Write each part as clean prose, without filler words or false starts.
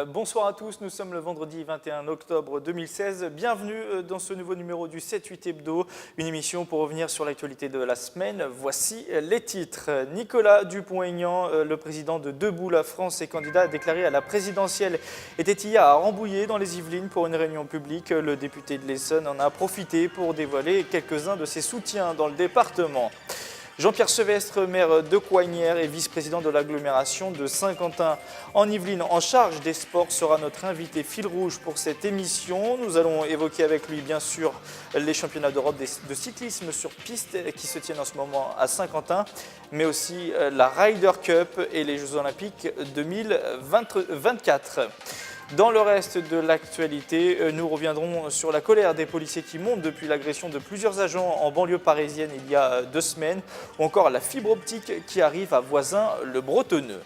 Bonsoir à tous, nous sommes le vendredi 21 octobre 2016. Bienvenue dans ce nouveau numéro du 7-8 Hebdo, une émission pour revenir sur l'actualité de la semaine. Voici les titres. Nicolas Dupont-Aignan, le président de Debout la France et candidat déclaré à la présidentielle, était hier à Rambouillet dans les Yvelines pour une réunion publique. Le député de l'Essonne en a profité pour dévoiler quelques-uns de ses soutiens dans le département. Jean-Pierre Sevestre, maire de Coignères et vice-président de l'agglomération de Saint-Quentin en Yvelines, en charge des sports, sera notre invité fil rouge pour cette émission. Nous allons évoquer avec lui, bien sûr, les championnats d'Europe de cyclisme sur piste qui se tiennent en ce moment à Saint-Quentin, mais aussi la Ryder Cup et les Jeux Olympiques 2024. Dans le reste de l'actualité, nous reviendrons sur la colère des policiers qui monte depuis l'agression de plusieurs agents en banlieue parisienne il y a 2 semaines, ou encore la fibre optique qui arrive à Voisins-le-Bretonneux.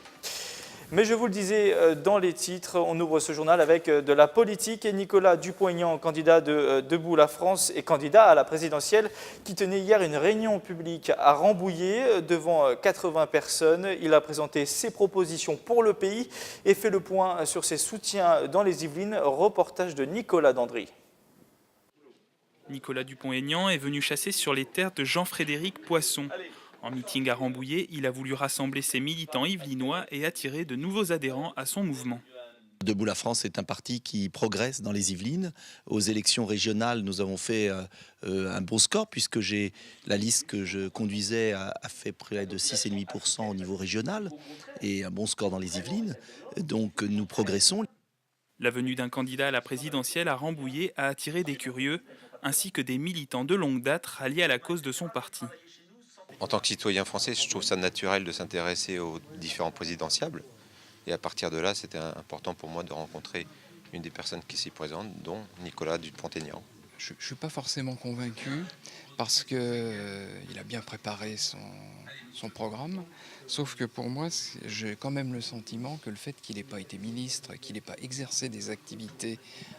Mais je vous le disais dans les titres, on ouvre ce journal avec de la politique et Nicolas Dupont-Aignan, candidat de Debout la France et candidat à la présidentielle, qui tenait hier une réunion publique à Rambouillet devant 80 personnes. Il a présenté ses propositions pour le pays et fait le point sur ses soutiens dans les Yvelines. Reportage de Nicolas Dandry. Nicolas Dupont-Aignan est venu chasser sur les terres de Jean-Frédéric Poisson. En meeting à Rambouillet, il a voulu rassembler ses militants yvelinois et attirer de nouveaux adhérents à son mouvement. Debout la France est un parti qui progresse dans les Yvelines. Aux élections régionales, nous avons fait un bon score puisque la liste que je conduisais a fait près de 6,5% au niveau régional et un bon score dans les Yvelines. Donc nous progressons. La venue d'un candidat à la présidentielle à Rambouillet a attiré des curieux ainsi que des militants de longue date ralliés à la cause de son parti. En tant que citoyen français, je trouve ça naturel de s'intéresser aux différents présidentiables. Et à partir de là, c'était important pour moi de rencontrer une des personnes qui s'y présentent, dont Nicolas Dupont-Aignan. Je ne suis pas forcément convaincu parce qu'il a bien préparé son programme. Sauf que pour moi, j'ai quand même le sentiment que le fait qu'il n'ait pas été ministre, qu'il n'ait pas exercé des activités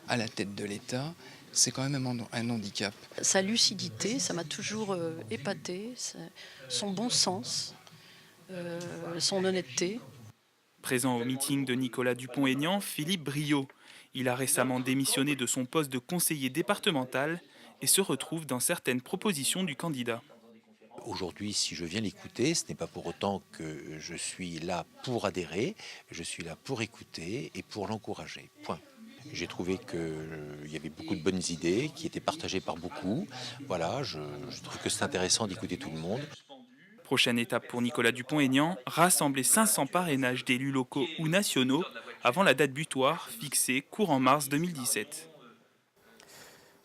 à la tête de l'État, c'est quand même un handicap. Sa lucidité, ça m'a toujours épaté, son bon sens, son honnêteté. Présent au meeting de Nicolas Dupont-Aignan, Philippe Briot. Il a récemment démissionné de son poste de conseiller départemental et se retrouve dans certaines propositions du candidat. Aujourd'hui, si je viens l'écouter, ce n'est pas pour autant que je suis là pour adhérer, je suis là pour écouter et pour l'encourager. Point. J'ai trouvé qu'il y avait beaucoup de bonnes idées qui étaient partagées par beaucoup. Voilà, je trouve que c'est intéressant d'écouter tout le monde. Prochaine étape pour Nicolas Dupont-Aignan, rassembler 500 parrainages d'élus locaux ou nationaux avant la date butoir fixée courant mars 2017.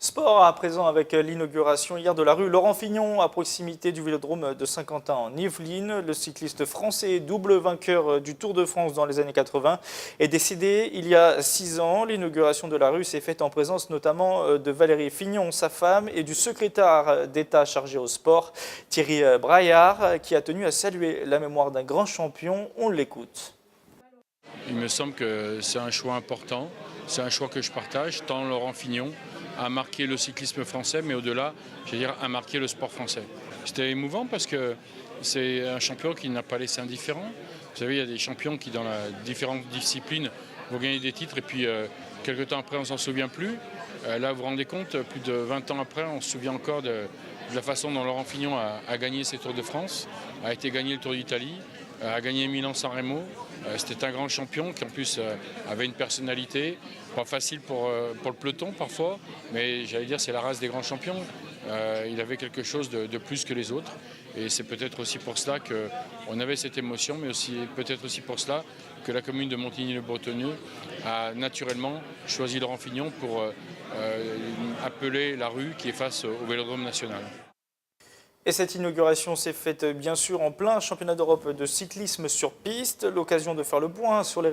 Sport à présent avec l'inauguration hier de la rue Laurent Fignon à proximité du vélodrome de Saint-Quentin en Yvelines. Le cycliste français, double vainqueur du Tour de France dans les années 80, est décédé il y a 6 ans. L'inauguration de la rue s'est faite en présence notamment de Valérie Fignon, sa femme, et du secrétaire d'État chargé au sport, Thierry Braillard, qui a tenu à saluer la mémoire d'un grand champion. On l'écoute. Il me semble que c'est un choix important, c'est un choix que je partage, tant Laurent Fignon a marqué le cyclisme français, mais au-delà, je veux dire, a marqué le sport français. C'était émouvant parce que c'est un champion qui n'a pas laissé indifférent. Vous savez, il y a des champions qui, dans différentes disciplines, vont gagner des titres et puis quelques temps après, on ne s'en souvient plus. Là, vous vous rendez compte, plus de 20 ans après, on se souvient encore de la façon dont Laurent Fignon a gagné ses Tours de France, a été gagné le Tour d'Italie, a gagné Milan-San Remo. C'était un grand champion qui en plus avait une personnalité, pas facile pour le peloton parfois, mais j'allais dire c'est la race des grands champions. Il avait quelque chose de plus que les autres et c'est peut-être aussi pour cela qu'on avait cette émotion, mais aussi peut-être aussi pour cela que la commune de Montigny-le-Bretonneux a naturellement choisi Laurent Fignon pour appeler la rue qui est face au Vélodrome national. Et cette inauguration s'est faite bien sûr en plein championnat d'Europe de cyclisme sur piste. L'occasion de faire le point sur les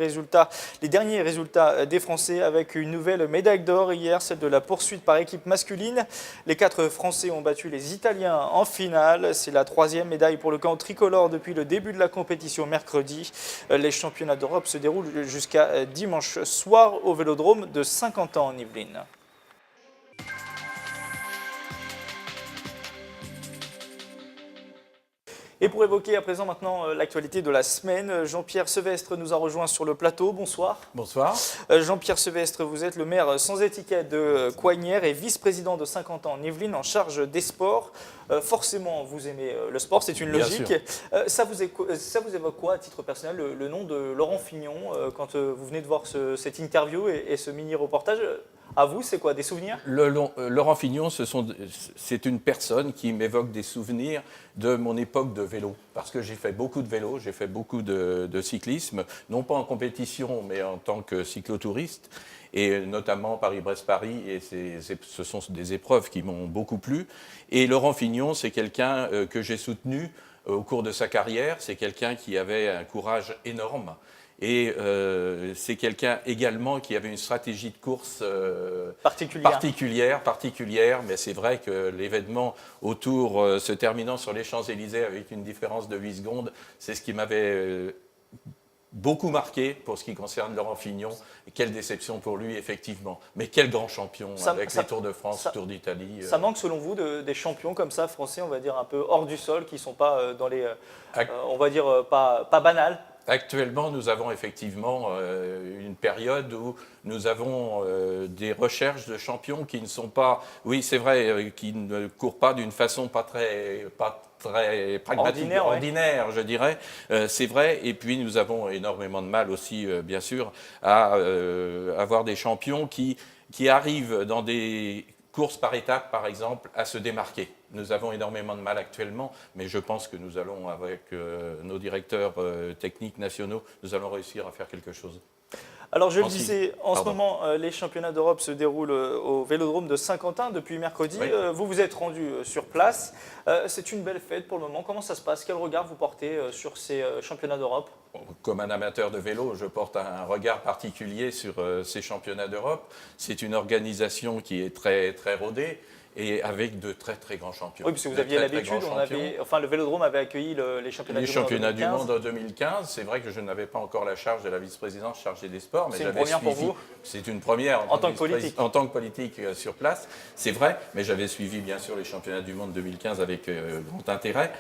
derniers résultats des Français avec une nouvelle médaille d'or hier, celle de la poursuite par équipe masculine. Les 4 Français ont battu les Italiens en finale. C'est la 3e médaille pour le camp tricolore depuis le début de la compétition mercredi. Les championnats d'Europe se déroulent jusqu'à dimanche soir au vélodrome de Saint-Quentin en Yvelines. Et pour évoquer à présent maintenant l'actualité de la semaine, Jean-Pierre Sevestre nous a rejoint sur le plateau. Bonsoir. Bonsoir. Jean-Pierre Sevestre, vous êtes le maire sans étiquette de Coignères et vice-président de 50 ans en Yvelines en charge des sports. Forcément, vous aimez le sport, c'est une logique. Ça vous évoque quoi à titre personnel, le nom de Laurent Fignon, quand vous venez de voir cette interview et ce mini-reportage? À vous, c'est quoi, des souvenirs? Laurent Fignon, c'est une personne qui m'évoque des souvenirs de mon époque de vélo. Parce que j'ai fait beaucoup de vélo, j'ai fait beaucoup de cyclisme, non pas en compétition, mais en tant que cyclotouriste, et notamment Paris-Brest-Paris, et ce sont des épreuves qui m'ont beaucoup plu. Et Laurent Fignon, c'est quelqu'un que j'ai soutenu au cours de sa carrière, c'est quelqu'un qui avait un courage énorme. Et c'est quelqu'un également qui avait une stratégie de course particulière, mais c'est vrai que l'événement autour se terminant sur les Champs-Élysées avec une différence de 8 secondes, c'est ce qui m'avait beaucoup marqué pour ce qui concerne Laurent Fignon. Et quelle déception pour lui, effectivement. Mais quel grand champion avec les Tours de France, Tour d'Italie. Ça manque selon vous des champions comme ça, français, on va dire un peu hors du sol, qui ne sont pas dans les, on va dire, pas banals? Actuellement, nous avons effectivement une période où nous avons des recherches de champions qui ne sont pas, oui c'est vrai, qui ne courent pas d'une façon pas très pragmatique, ordinaire, je dirais, c'est vrai. Et puis nous avons énormément de mal aussi, bien sûr, à avoir des champions qui arrivent dans des courses par étapes, par exemple, à se démarquer. Nous avons énormément de mal actuellement, mais je pense que nous allons, avec nos directeurs techniques nationaux, nous allons réussir à faire quelque chose. Alors je le disais, en ce moment, les championnats d'Europe se déroulent au Vélodrome de Saint-Quentin depuis mercredi. Oui. Vous vous êtes rendu sur place. C'est une belle fête pour le moment. Comment ça se passe? Quel regard vous portez sur ces championnats d'Europe? Comme un amateur de vélo, je porte un regard particulier sur ces championnats d'Europe. C'est une organisation qui est très, très rodée, et avec de très très grands champions. Oui, parce que vous aviez l'habitude, le Vélodrome avait accueilli les championnats du monde en 2015. C'est vrai que je n'avais pas encore la charge de la vice-présidence chargée des sports. C'est une première pour vous? C'est une première en tant que politique. En tant que politique sur place, c'est vrai, mais j'avais suivi bien sûr les championnats du monde 2015 avec grand intérêt.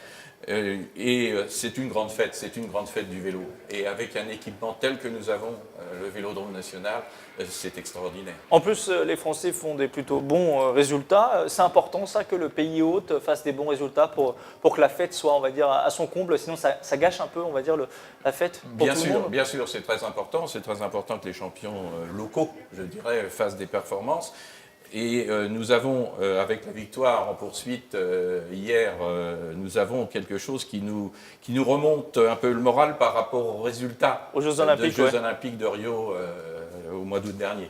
Et c'est une grande fête du vélo. Et avec un équipement tel que nous avons, le Vélodrome national, c'est extraordinaire. En plus, les Français font des plutôt bons résultats. C'est important ça que le pays hôte fasse des bons résultats pour que la fête soit, on va dire, à son comble. Sinon, ça gâche un peu, on va dire, la fête pour tout le monde. Bien sûr, c'est très important. C'est très important que les champions locaux, je dirais, fassent des performances. Et nous avons, avec la victoire en poursuite hier, nous avons quelque chose qui nous remonte un peu le moral par rapport aux résultats aux Jeux Olympiques de Rio au mois d'août dernier.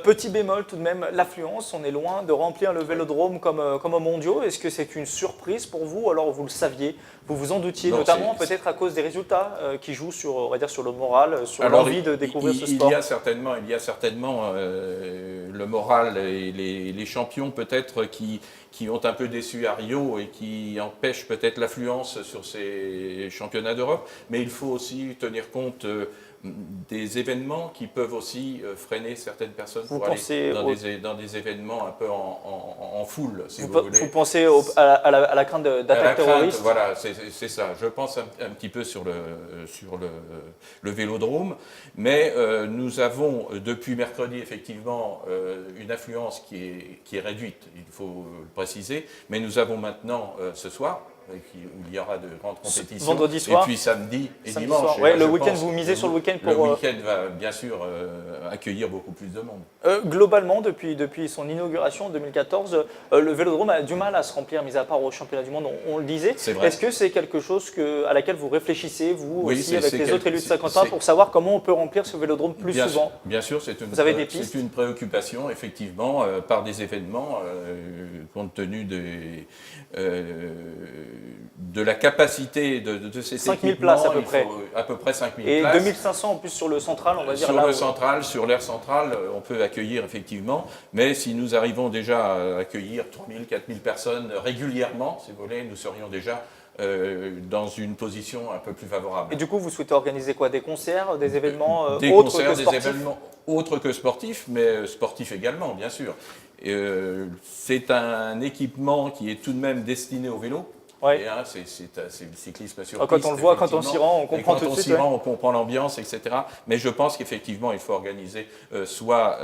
Petit bémol tout de même, l'affluence, on est loin de remplir le Vélodrome comme aux mondiaux. Est-ce que c'est une surprise pour vous, ou alors vous le saviez, vous vous en doutiez, notamment peut-être à cause des résultats qui jouent sur, on va dire, sur le moral, sur l'envie de découvrir ce sport? Il y a certainement le moral et les champions peut-être qui ont un peu déçu à Rio et qui empêchent peut-être l'affluence sur ces championnats d'Europe, mais il faut aussi tenir compte des événements qui peuvent aussi freiner certaines personnes pour aller dans des événements un peu en foule, si vous voulez. Vous pensez à la crainte d'attaques terroristes? Voilà, c'est ça. Je pense un petit peu sur le Vélodrome, mais nous avons depuis mercredi effectivement une affluence qui est réduite, il faut le préciser, mais nous avons maintenant ce soir, où il y aura de grandes compétitions. Vendredi soir. Et puis samedi et dimanche. Ouais, le week-end, vous misez sur le week-end pour... Le week-end va bien sûr accueillir beaucoup plus de monde. Globalement, depuis son inauguration en 2014, le Vélodrome a du mal à se remplir, mis à part au championnat du monde, on le disait. C'est vrai. Est-ce que c'est quelque chose à laquelle vous réfléchissez, vous aussi, avec les autres élus de Saint-Quentin, pour savoir comment on peut remplir ce Vélodrome plus souvent? Bien sûr, c'est une préoccupation, effectivement, par des événements, compte tenu de la capacité de ces 5000 places à peu près. À peu près 5000 places. Et 2500 en plus sur le central, on va dire. Sur l'aire centrale, on peut accueillir effectivement, mais si nous arrivons déjà à accueillir 3000, 4000 personnes régulièrement, si vous voulez, nous serions déjà dans une position un peu plus favorable. Et du coup, vous souhaitez organiser quoi? Des concerts, des événements des événements autres que sportifs, mais sportifs également, bien sûr. C'est un équipement qui est tout de même destiné au vélo, Ouais. Et, c'est le cyclisme sur Quand piste. on le voit, quand on effectivement. s'y rend, on comprend Et tout de quand on suite. s'y rend, on comprend l'ambiance, etc. Mais je pense qu'effectivement, il faut organiser soit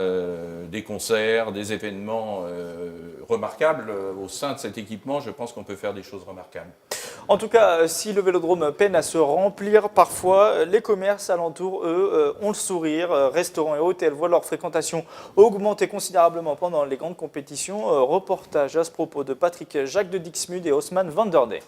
des concerts, des événements remarquables au sein de cet équipement. Je pense qu'on peut faire des choses remarquables. En tout cas, si le vélodrome peine à se remplir, parfois, les commerces alentours, eux, ont le sourire. Restaurants et hôtels voient leur fréquentation augmenter considérablement pendant les grandes compétitions. Reportage à ce propos de Patrick Jacques de Dixmude et Haussmann van der Dey.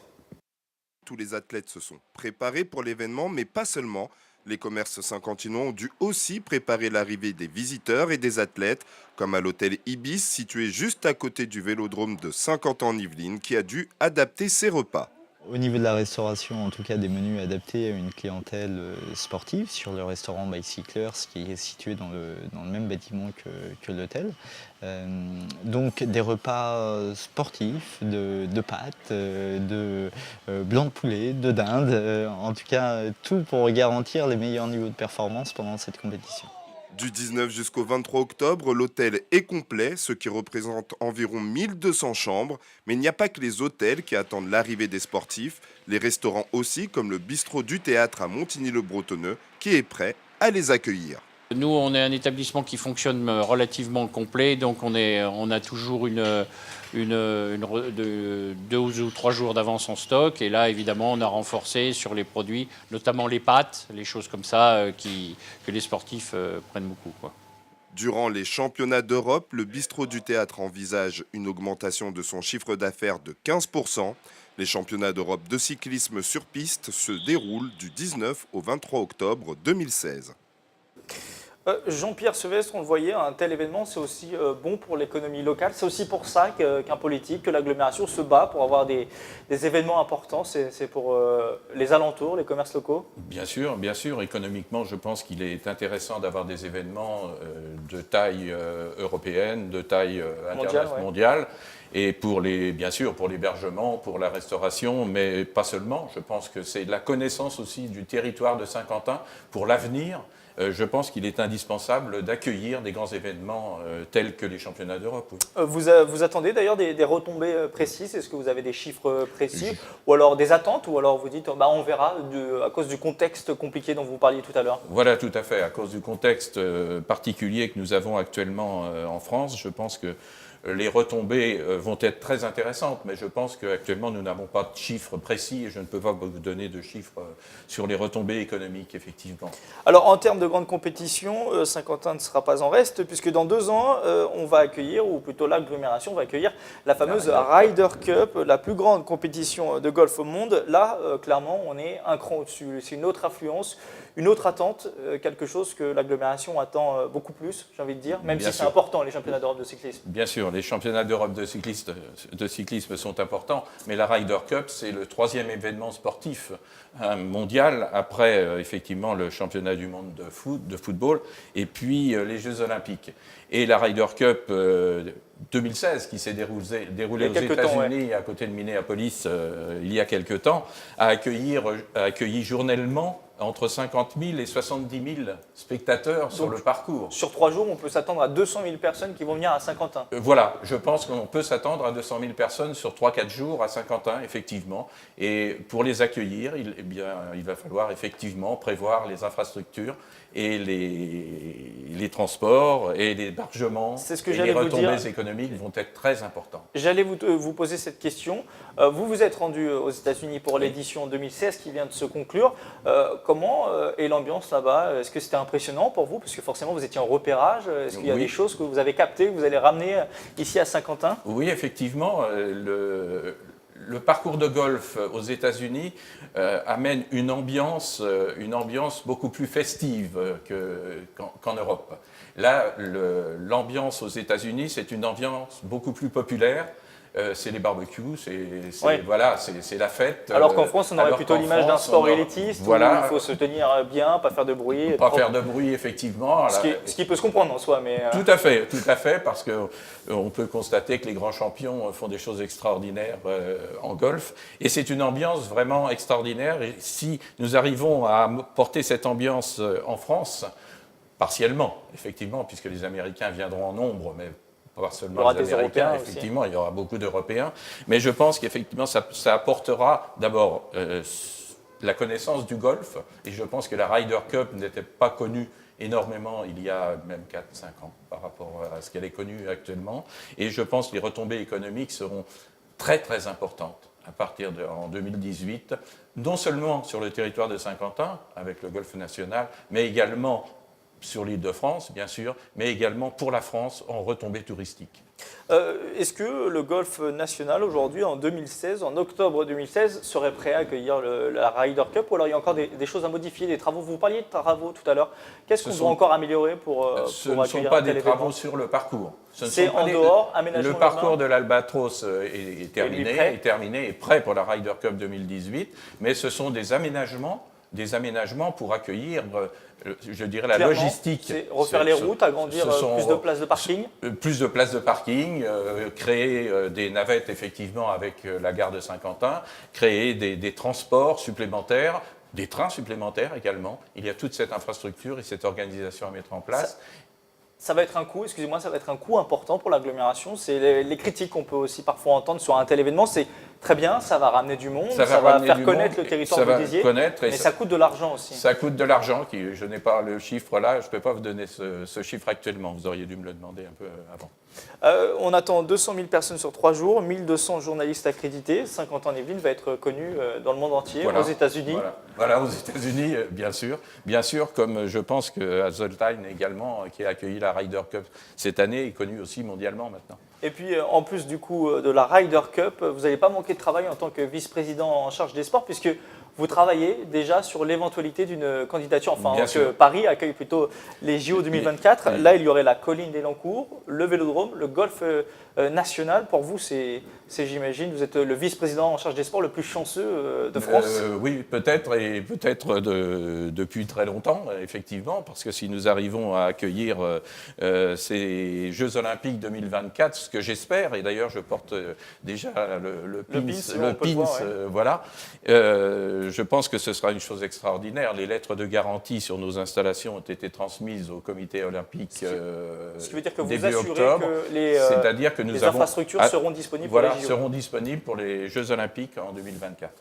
Tous les athlètes se sont préparés pour l'événement, mais pas seulement. Les commerces saint-quentinois ont dû aussi préparer l'arrivée des visiteurs et des athlètes, comme à l'hôtel Ibis, situé juste à côté du vélodrome de Saint-Quentin-en-Yvelines, qui a dû adapter ses repas. Au niveau de la restauration, en tout cas des menus adaptés à une clientèle sportive sur le restaurant Bicyclers qui est situé dans le même bâtiment que l'hôtel. Donc des repas sportifs, de pâtes, de blanc de poulet, de dinde, en tout cas tout pour garantir les meilleurs niveaux de performance pendant cette compétition. Du 19 jusqu'au 23 octobre, l'hôtel est complet, ce qui représente environ 1200 chambres. Mais il n'y a pas que les hôtels qui attendent l'arrivée des sportifs, les restaurants aussi, comme le bistrot du théâtre à Montigny-le-Bretonneux, qui est prêt à les accueillir. Nous, on est un établissement qui fonctionne relativement complet, donc on a toujours 2 ou 3 jours d'avance en stock. Et là, évidemment, on a renforcé sur les produits, notamment les pâtes, les choses comme ça, que les sportifs prennent beaucoup, quoi. Durant les championnats d'Europe, le bistrot du théâtre envisage une augmentation de son chiffre d'affaires de 15%. Les championnats d'Europe de cyclisme sur piste se déroulent du 19 au 23 octobre 2016. Jean-Pierre Sevestre, on le voyait, un tel événement, c'est aussi bon pour l'économie locale. C'est aussi pour ça qu'un politique, que l'agglomération se bat pour avoir des événements importants. C'est pour les alentours, les commerces locaux. Bien sûr. Économiquement, je pense qu'il est intéressant d'avoir des événements de taille européenne, de taille mondiale. Et bien sûr, pour l'hébergement, pour la restauration, mais pas seulement. Je pense que c'est de la connaissance aussi du territoire de Saint-Quentin pour l'avenir. Je pense qu'il est indispensable d'accueillir des grands événements tels que les championnats d'Europe. Oui. Vous attendez d'ailleurs des retombées précises? Est-ce que vous avez des chiffres précis? Ou alors des attentes? Ou alors vous dites on verra à cause du contexte compliqué dont vous parliez tout à l'heure? Voilà, tout à fait. À cause du contexte particulier que nous avons actuellement en France, je pense que les retombées vont être très intéressantes, mais je pense qu'actuellement, nous n'avons pas de chiffres précis et je ne peux pas vous donner de chiffres sur les retombées économiques, effectivement. Alors, en termes de grande compétition, Saint-Quentin ne sera pas en reste, puisque dans 2 ans, on va accueillir, ou plutôt l'agglomération va accueillir la fameuse Ryder Cup, la plus grande compétition de golf au monde. Là, clairement, on est un cran au-dessus. C'est une autre affluence, une autre attente, quelque chose que l'agglomération attend beaucoup plus, j'ai envie de dire, même si c'est important, les championnats d'Europe de cyclisme. Bien sûr, les championnats d'Europe de cyclisme sont importants, mais la Ryder Cup, c'est le 3e événement sportif mondial, après effectivement le championnat du monde de football, et puis les Jeux Olympiques. Et la Ryder Cup 2016, qui s'est déroulée aux États-Unis, à côté de Minneapolis, il y a quelque temps, a accueilli journellement entre 50 000 et 70 000 spectateurs sur le parcours. Sur 3 jours, on peut s'attendre à 200 000 personnes qui vont venir à Saint-Quentin. Voilà, je pense qu'on peut s'attendre à 200 000 personnes sur 3-4 jours à Saint-Quentin, effectivement. Et pour les accueillir, il va falloir effectivement prévoir les infrastructures et les transports et l'hébergement. C'est ce que et j'allais les vous dire. retombées économiques vont être très importantes. J'allais vous poser cette question. Vous vous êtes rendu aux États-Unis pour l'édition 2016 qui vient de se conclure. Comment est l'ambiance là-bas? Est-ce que c'était impressionnant pour vous? Parce que forcément, vous étiez en repérage. Est-ce qu'il y a des choses que vous avez captées, que vous allez ramener ici à Saint-Quentin? Oui, effectivement. Le parcours de golf aux États-Unis amène une ambiance beaucoup plus festive qu'en Europe. Là, l'ambiance aux États-Unis, c'est une ambiance beaucoup plus populaire. C'est les barbecues, c'est la fête. Alors qu'en France, on aurait plutôt l'image d'un sport élitiste où il faut se tenir bien, pas faire de bruit. Pas faire de bruit, effectivement. Ce qui peut se comprendre en soi. Mais Tout à fait, parce qu'on peut constater que les grands champions font des choses extraordinaires en golf. Et c'est une ambiance vraiment extraordinaire. Et si nous arrivons à porter cette ambiance en France, partiellement, effectivement, puisque les Américains viendront en nombre, mais Pas seulement Il y aura les des Américains, Européens aussi. effectivement, il y aura beaucoup d'Européens. Mais je pense qu'effectivement, ça apportera d'abord la connaissance du golf. Et je pense que la Ryder Cup n'était pas connue énormément il y a même 4-5 ans par rapport à ce qu'elle est connue actuellement. Et je pense que les retombées économiques seront très très importantes à partir en 2018, non seulement sur le territoire de Saint-Quentin, avec le golfe national, mais également sur l'île de France, bien sûr, mais également pour la France en retombées touristiques. Est-ce que le golf national aujourd'hui, en 2016, en octobre 2016, serait prêt à accueillir la Ryder Cup, ou alors il y a encore des choses à modifier, des travaux? Vous parliez de travaux tout à l'heure. Qu'est-ce qu'on doit encore améliorer pour Ce ne sont accueillir pas un tel des événement? travaux sur le parcours. C'est en dehors, aménagement Le parcours urbain. de l'Albatros est terminé, est prêt pour la Ryder Cup 2018, mais ce sont des aménagements pour accueillir, je dirais, la Clairement, logistique. c'est refaire les routes, agrandir plus de places de parking. Plus de places de parking, créer des navettes effectivement avec la gare de Saint-Quentin, créer des transports supplémentaires, des trains supplémentaires également. Il y a toute cette infrastructure et cette organisation à mettre en place. Ça va être un coût, excusez-moi, ça va être un coût important pour l'agglomération. C'est les critiques qu'on peut aussi parfois entendre sur un tel événement. C'est très bien, ça va ramener du monde, ça va faire connaître le territoire, vous disiez, mais ça coûte de l'argent aussi. Ça coûte de l'argent, je n'ai pas le chiffre là, je ne peux pas vous donner ce chiffre actuellement, vous auriez dû me le demander un peu avant. On attend 200 000 personnes sur 3 jours, 1200 journalistes accrédités. Saint-Quentin-en-Yvelines va être connu dans le monde entier, aux États-Unis. Voilà, aux États-Unis, bien sûr. Bien sûr, comme je pense que Hazeltine également, qui a accueilli la Ryder Cup cette année, est connu aussi mondialement maintenant. Et puis, en plus du coup de la Ryder Cup, vous n'allez pas manquer de travail en tant que vice-président en charge des sports, puisque vous travaillez déjà sur l'éventualité d'une candidature, enfin que Paris accueille plutôt les JO 2024. Là, il y aurait la colline d'Elancourt, le vélodrome, le golf national. Pour vous, c'est j'imagine, vous êtes le vice-président en charge des sports le plus chanceux de France. Oui, peut-être, et peut-être depuis très longtemps, effectivement, parce que si nous arrivons à accueillir ces Jeux Olympiques 2024, ce que j'espère, et d'ailleurs je porte déjà le pins, voilà, je pense que ce sera une chose extraordinaire. Les lettres de garantie sur nos installations ont été transmises au comité olympique ce qui veut dire que vous début assurez octobre. Que les infrastructures seront disponibles pour les JO. Seront disponibles pour les Jeux Olympiques en 2024.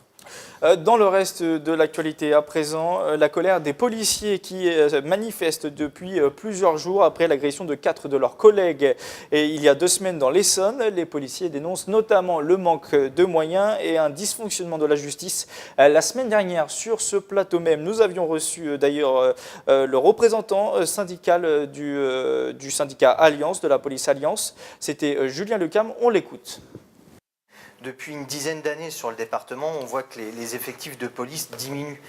Dans le reste de l'actualité à présent, la colère des policiers qui manifestent depuis plusieurs jours après l'agression de 4 de leurs collègues. Et il y a 2 semaines dans l'Essonne, les policiers dénoncent notamment le manque de moyens et un dysfonctionnement de la justice. La semaine dernière, sur ce plateau même, nous avions reçu d'ailleurs le représentant syndical du syndicat Alliance, de la police Alliance. C'était Julien Lecam, on l'écoute. Depuis une dizaine d'années sur le département, on voit que les effectifs de police diminuent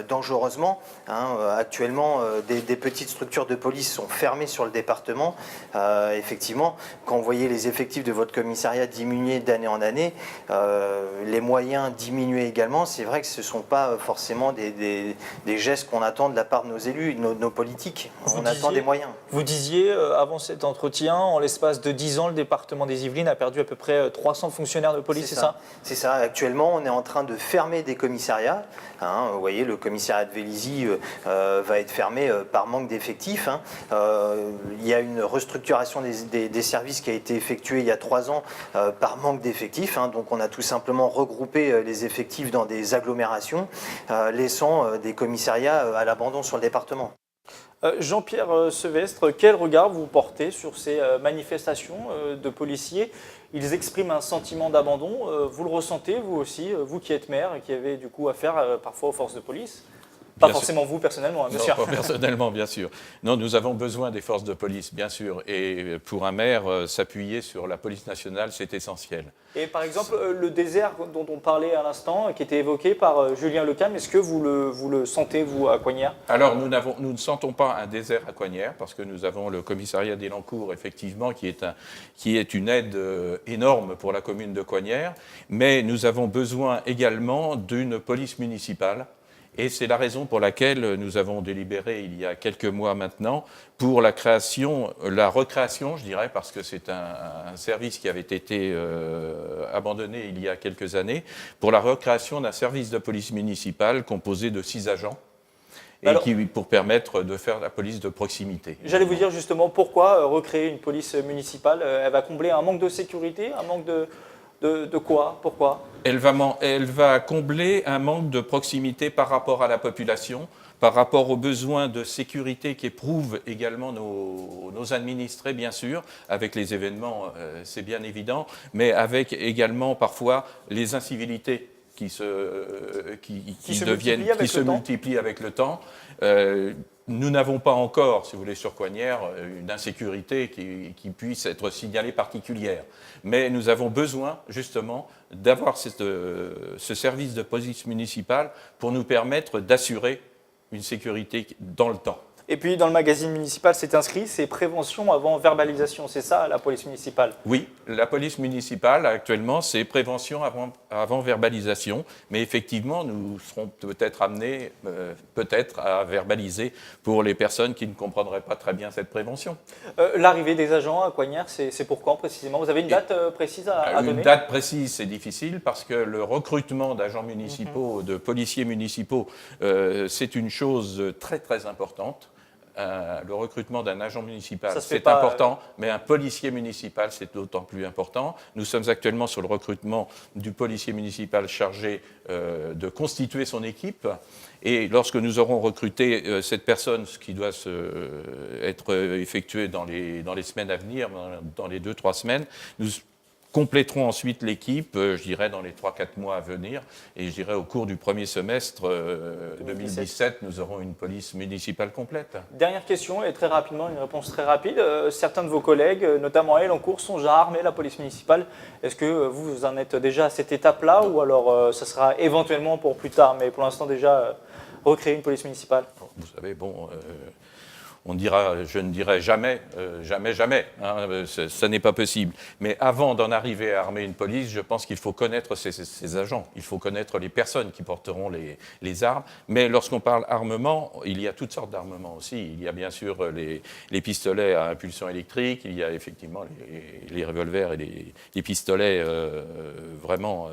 dangereusement. Actuellement, des petites structures de police sont fermées sur le département. Effectivement, quand vous voyez les effectifs de votre commissariat diminuer d'année en année, les moyens diminuer également, c'est vrai que ce ne sont pas forcément des gestes qu'on attend de la part de nos élus, de nos politiques. On attend des moyens. Vous disiez, avant cet entretien, en l'espace de 10 ans, le département des Yvelines a perdu à peu près 300 fonctionnaires de police. C'est ça. Actuellement, on est en train de fermer des commissariats. Vous voyez, le commissariat de Vélizy va être fermé par manque d'effectifs. Il y a une restructuration des services qui a été effectuée il y a 3 ans par manque d'effectifs. Donc, on a tout simplement regroupé les effectifs dans des agglomérations, laissant des commissariats à l'abandon sur le département. Jean-Pierre Sevestre, quel regard vous portez sur ces manifestations de policiers? Ils expriment un sentiment d'abandon. Vous le ressentez, vous aussi, vous qui êtes maire et qui avez du coup affaire parfois aux forces de police? Pas forcément vous personnellement, bien sûr. Non, pas personnellement, bien sûr. Non, nous avons besoin des forces de police, bien sûr. Et pour un maire, s'appuyer sur la police nationale, c'est essentiel. Et par exemple, le désert dont on parlait à l'instant, qui était évoqué par Julien Lecam, est-ce que vous le sentez, vous, à Coignères? Alors, nous ne sentons pas un désert à Coignères, parce que nous avons le commissariat d'Elancourt, effectivement, qui est une aide énorme pour la commune de Coignères. Mais nous avons besoin également d'une police municipale. Et c'est la raison pour laquelle nous avons délibéré il y a quelques mois maintenant pour la recréation, je dirais, parce que c'est un service qui avait été abandonné il y a quelques années, pour la recréation d'un service de police municipale composé de 6 agents. et Alors, pour permettre de faire la police de proximité. j'allais vous dire justement pourquoi recréer une police municipale. Elle va combler un manque de sécurité, un manque de quoi? Pourquoi? Elle va combler un manque de proximité par rapport à la population, par rapport aux besoins de sécurité qu'éprouvent également nos administrés, bien sûr, avec les événements, c'est bien évident, mais avec également parfois les incivilités qui se multiplient avec le temps. Nous n'avons pas encore, si vous voulez, sur Coignères, une insécurité qui puisse être signalée particulière. Mais nous avons besoin, justement, d'avoir ce service de police municipale pour nous permettre d'assurer une sécurité dans le temps. Et puis dans le magazine municipal, c'est inscrit, c'est prévention avant verbalisation, c'est ça la police municipale? Oui, la police municipale actuellement, c'est prévention avant verbalisation, mais effectivement, nous serons peut-être amenés à verbaliser pour les personnes qui ne comprendraient pas très bien cette prévention. L'arrivée des agents à Coignères, c'est pour quand précisément? Vous avez une date précise à donner? Une date précise, c'est difficile parce que le recrutement d'agents municipaux, de policiers municipaux, c'est une chose très très importante. Le recrutement d'un agent municipal, c'est important, mais un policier municipal, c'est d'autant plus important. Nous sommes actuellement sur le recrutement du policier municipal chargé de constituer son équipe. Et lorsque nous aurons recruté cette personne, ce qui doit être effectué dans les semaines à venir, dans les 2-3 semaines, nous compléterons ensuite l'équipe, je dirais, dans les 3-4 mois à venir. Et je dirais, au cours du premier semestre 2017, nous aurons une police municipale complète. Dernière question, et très rapidement, une réponse très rapide. Certains de vos collègues, notamment elle en cours, sont déjà armés, la police municipale. Est-ce que vous en êtes déjà à cette étape-là, ou alors ça sera éventuellement pour plus tard, mais pour l'instant déjà recréer une police municipale? Vous savez, bon... je ne dirais jamais, jamais, hein, ça n'est pas possible. Mais avant d'en arriver à armer une police, je pense qu'il faut connaître ces agents, il faut connaître les personnes qui porteront les armes. Mais lorsqu'on parle armement, il y a toutes sortes d'armements aussi. Il y a bien sûr les pistolets à impulsion électrique, il y a effectivement les revolvers et les pistolets vraiment...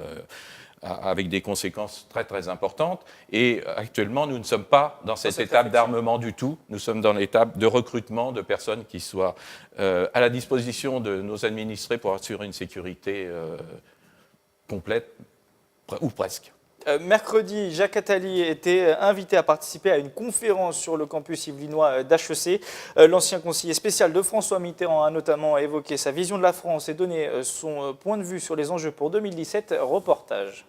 avec des conséquences très très importantes. Et actuellement, nous ne sommes pas dans cette étape d'armement du tout. Nous sommes dans l'étape de recrutement de personnes qui soient à la disposition de nos administrés pour assurer une sécurité complète, ou presque. Mercredi, Jacques Attali était invité à participer à une conférence sur le campus yvelinois d'HEC. L'ancien conseiller spécial de François Mitterrand a notamment évoqué sa vision de la France et donné son point de vue sur les enjeux pour 2017. Reportage.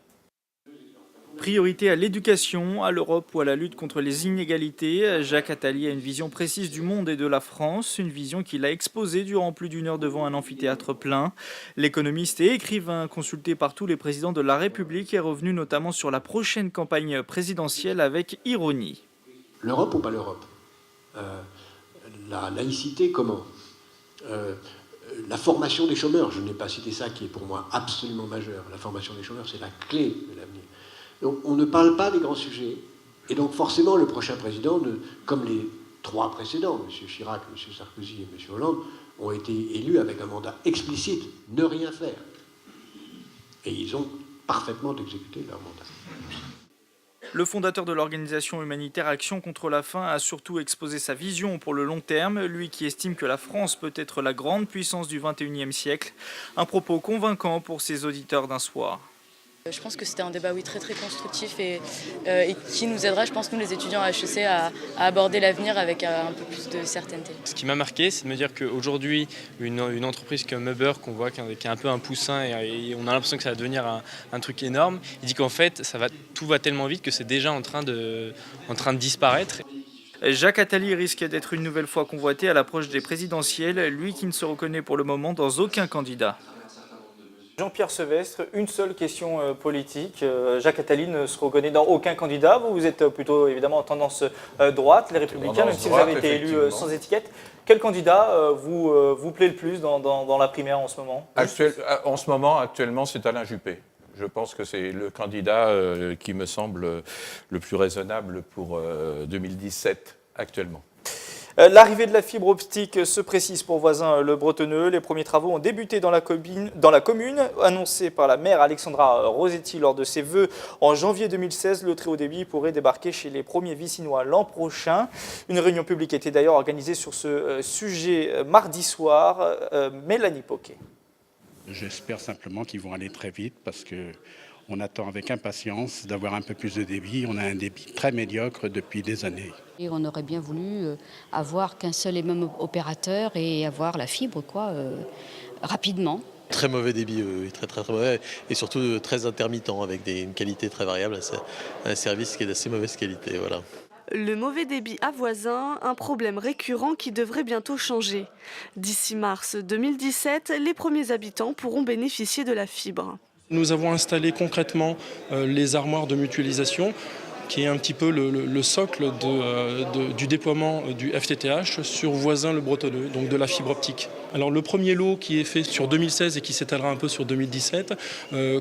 Priorité à l'éducation, à l'Europe ou à la lutte contre les inégalités, Jacques Attali a une vision précise du monde et de la France, une vision qu'il a exposée durant plus d'1 heure devant un amphithéâtre plein. L'économiste et écrivain consulté par tous les présidents de la République est revenu notamment sur la prochaine campagne présidentielle avec ironie. L'Europe ou pas l'Europe? La laïcité, comment? La formation des chômeurs, je n'ai pas cité ça, qui est pour moi absolument majeur. La formation des chômeurs, c'est la clé de l'avenir. Donc on ne parle pas des grands sujets. Et donc forcément, le prochain président, comme les 3 précédents, M. Chirac, M. Sarkozy et M. Hollande, ont été élus avec un mandat explicite, ne rien faire. Et ils ont parfaitement exécuté leur mandat. Le fondateur de l'organisation humanitaire Action contre la faim a surtout exposé sa vision pour le long terme, lui qui estime que la France peut être la grande puissance du XXIe siècle. Un propos convaincant pour ses auditeurs d'un soir. Je pense que c'était un débat très très constructif et qui nous aidera, je pense, nous les étudiants à HEC, à aborder l'avenir avec un peu plus de certainté. Ce qui m'a marqué, c'est de me dire qu'aujourd'hui, une entreprise comme Uber, qu'on voit qui est un peu un poussin et on a l'impression que ça va devenir un truc énorme, il dit qu'en fait, tout va tellement vite que c'est déjà en train de disparaître. Jacques Attali risque d'être une nouvelle fois convoité à l'approche des présidentielles, lui qui ne se reconnaît pour le moment dans aucun candidat. Jean-Pierre Sevestre, une seule question politique. Jacques Attali ne se reconnaît dans aucun candidat. Vous êtes plutôt évidemment en tendance droite, les Républicains, même si vous avez été élu sans étiquette. Quel candidat vous plaît le plus dans la primaire en ce moment? Actuellement, c'est Alain Juppé. Je pense que c'est le candidat qui me semble le plus raisonnable pour 2017 actuellement. L'arrivée de la fibre optique se précise pour Voisins-le-Bretonneux. Les premiers travaux ont débuté dans la commune, annoncés par la maire Alexandra Rosetti lors de ses vœux en janvier 2016. Le très haut débit pourrait débarquer chez les premiers Vicinois l'an prochain. Une réunion publique était d'ailleurs organisée sur ce sujet mardi soir. Mélanie Poquet. J'espère simplement qu'ils vont aller très vite parce qu'on attend avec impatience d'avoir un peu plus de débit. On a un débit très médiocre depuis des années. Et on aurait bien voulu avoir qu'un seul et même opérateur et avoir la fibre rapidement. Très mauvais débit, oui, très mauvais, et surtout très intermittent avec une qualité très variable. C'est un service qui est d'assez mauvaise qualité, voilà. Le mauvais débit à Voisins, un problème récurrent qui devrait bientôt changer. D'ici mars 2017, les premiers habitants pourront bénéficier de la fibre. Nous avons installé concrètement les armoires de mutualisation, qui est un petit peu le socle du déploiement du FTTH sur Voisins-le-Bretonneux, donc de la fibre optique. Alors le premier lot qui est fait sur 2016 et qui s'étalera un peu sur 2017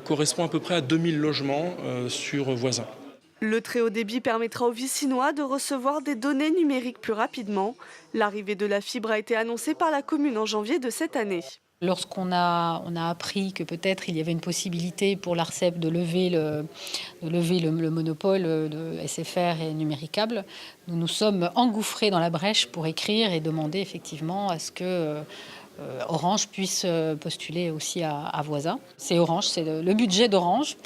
correspond à peu près à 2000 logements sur Voisins. Le très haut débit permettra aux Vicinois de recevoir des données numériques plus rapidement. L'arrivée de la fibre a été annoncée par la commune en janvier de cette année. Lorsqu'on a appris que peut-être il y avait une possibilité pour l'ARCEP de lever le monopole de SFR et Numéricable, nous nous sommes engouffrés dans la brèche pour écrire et demander effectivement à ce que Orange puisse postuler aussi à Voisins. C'est Orange, c'est le budget d'Orange.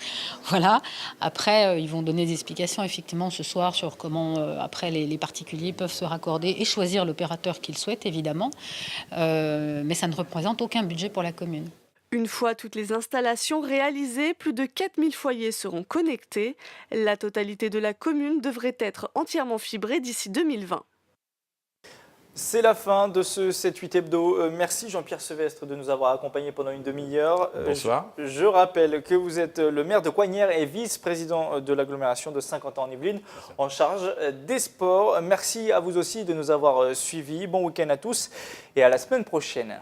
Voilà. Après, ils vont donner des explications effectivement ce soir sur comment après les particuliers peuvent se raccorder et choisir l'opérateur qu'ils souhaitent évidemment. Mais ça ne représente aucun budget pour la commune. Une fois toutes les installations réalisées, plus de 4000 foyers seront connectés. La totalité de la commune devrait être entièrement fibrée d'ici 2020. C'est la fin de ce 7-8 hebdo. Merci Jean-Pierre Sevestre de nous avoir accompagnés pendant une demi-heure. Bonsoir. Je rappelle que vous êtes le maire de Coignères et vice-président de l'agglomération de Saint-Quentin-en-Yvelines en charge des sports. Merci à vous aussi de nous avoir suivis. Bon week-end à tous et à la semaine prochaine.